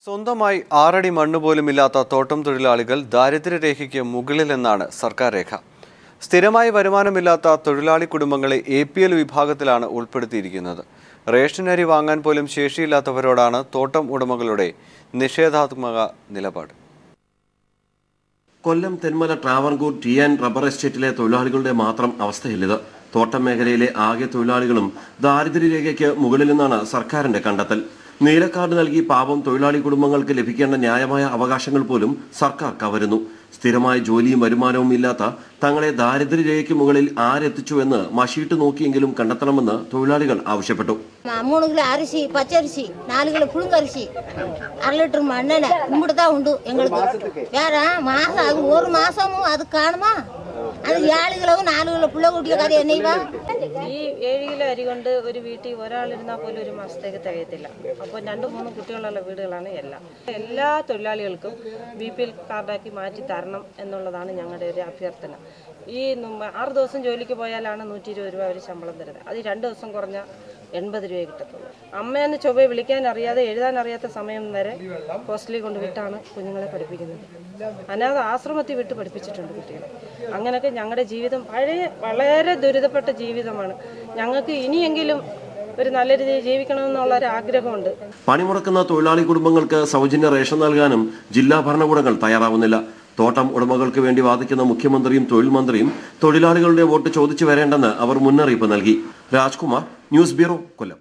സ്വന്തമായി 6 അടി മണ്ണ് പോലുമില്ലാത്ത തോട്ടം തൊഴിലാളികൾ ദാരിദ്ര്യരേഖയ്ക്ക് മുകളിലെന്നാണ് സർക്കാർ രേഖ. സ്ഥിരമായി വരുമാനമില്ലാത്ത തൊഴിലാളി കുടുംബങ്ങളെ APL വിഭാഗത്തിലാണ് ഉൾപ്പെടുത്തിയിരിക്കുന്നത്. റേഷൻ അരി വാങ്ങാൻ പോലും ശേഷിയില്ലാത്തവരോടാണ് തോട്ടം ഉടമകളുടെ നിഷേധാത്മക നിലപാട്. Kollam Thenmala Travancore T and rubber എസ്റ്റേറ്റിലെ തൊഴിലാളികളുടെ മാത്രം അവസ്ഥയില്ലിത്. തോട്ടം മേഖലയിലെ ആകെ തൊഴിലാളികളും ദാരിദ്ര്യരേഖയ്ക്ക് മുകളിലെന്നാണ് സർക്കാരിന്റെ കണ്ടെത്തൽ. നീലക്കാർഡ് നൽകി പാവം തൊഴിലാളി കുടുംബങ്ങൾക്ക് ലഭിക്കേണ്ട ന്യായമായ അവകാശങ്ങൾ പോലും സർക്കാർ കവരുന്നു. സ്ഥിരമായ ജോലിയും വരുമാനവും ഇല്ലാത്ത തങ്ങളെ ദാരിദ്ര്യരേഖയ്ക്ക് മുകളിൽ ആരെത്തിച്ചു എന്ന് മഷീട്ട് നോക്കിയെങ്കിലും കണ്ടെത്തണമെന്ന് തൊഴിലാളികൾ ആവശ്യപ്പെട്ടു. 3 കിലോ അരിശി, പച്ചരിശി, 4 കിലോ പുഴുങ്കരിശി, 1 ലിറ്റർ മണ്ണെണ്ണ ഇവിടുത്തെ ഉണ്ട്. വേറെ മാസം അത് 1 മാസமும் അത് കാണുമാ? അത് 7 കിലോ 4 കിലോ പിള്ള കൂട്ടിയ കാര്യം എന്നീവാ. ഈ 7 കിലോ അരി കൊണ്ട് ഒരു വീട്ടിൽ ഒരാളിരുന്നാൽ പോലും ഒരു മാസത്തേക്ക് തികയത്തില്ല. അപ്പോൾ 2-3 കുട്ടികളുള്ള വീടുകളാണ് എല്ലാ തൊഴിലാളികൾക്കും BPL കാർഡാക്കി മാറ്റി തരണം എന്നുള്ളതാണ് ഞങ്ങളുടെ ഒരു അഭ്യർത്ഥന. ഈ 6 ദിവസം ജോലിക്ക് പോയാലാണ് 120 രൂപ അവർ ശമ്പളം തരുന്നത്. അത് 2 ദിവസം കുറഞ്ഞ 80 രൂപയെ കിട്ടത്തുള്ളൂ. അമ്മയെന്ന് ചൊവ്വയെ വിളിക്കാൻ അറിയാതെ എഴുതാൻ അറിയാത്ത സമയം വരെ ഹോസ്റ്റലിൽ കൊണ്ട് വിട്ടാണ് കുഞ്ഞുങ്ങളെ പഠിപ്പിക്കുന്നത്. അനാഥ ആശ്രമത്തിൽ വിട്ട് പഠിപ്പിച്ചിട്ടുണ്ട് കുട്ടികളെ. അങ്ങനെയൊക്കെ ഞങ്ങളുടെ ജീവിതം വളരെ ദുരിതപ്പെട്ട ജീവിതമാണ്. ഞങ്ങൾക്ക് ഇനിയെങ്കിലും ഒരു നല്ല രീതിയിൽ ജീവിക്കണമെന്നുള്ള ഒരു ആഗ്രഹമുണ്ട്. പണിമുടക്കുന്ന തൊഴിലാളി കുടുംബങ്ങൾക്ക് സൗജന്യ റേഷൻ നൽകാനും ജില്ലാ ഭരണകൂടങ്ങൾ തയ്യാറാവുന്നില്ല. തോട്ടം ഉടമകൾക്ക് വേണ്ടി വാദിക്കുന്ന മുഖ്യമന്ത്രിയും തൊഴിൽ മന്ത്രിയും തൊഴിലാളികളുടെ വോട്ട് ചോദിച്ചു വരേണ്ടെന്ന് അവർ മുന്നറിയിപ്പ് നൽകി. രാജ്കുമാർ, ന്യൂസ് ബ്യൂറോ, കൊല്ലം.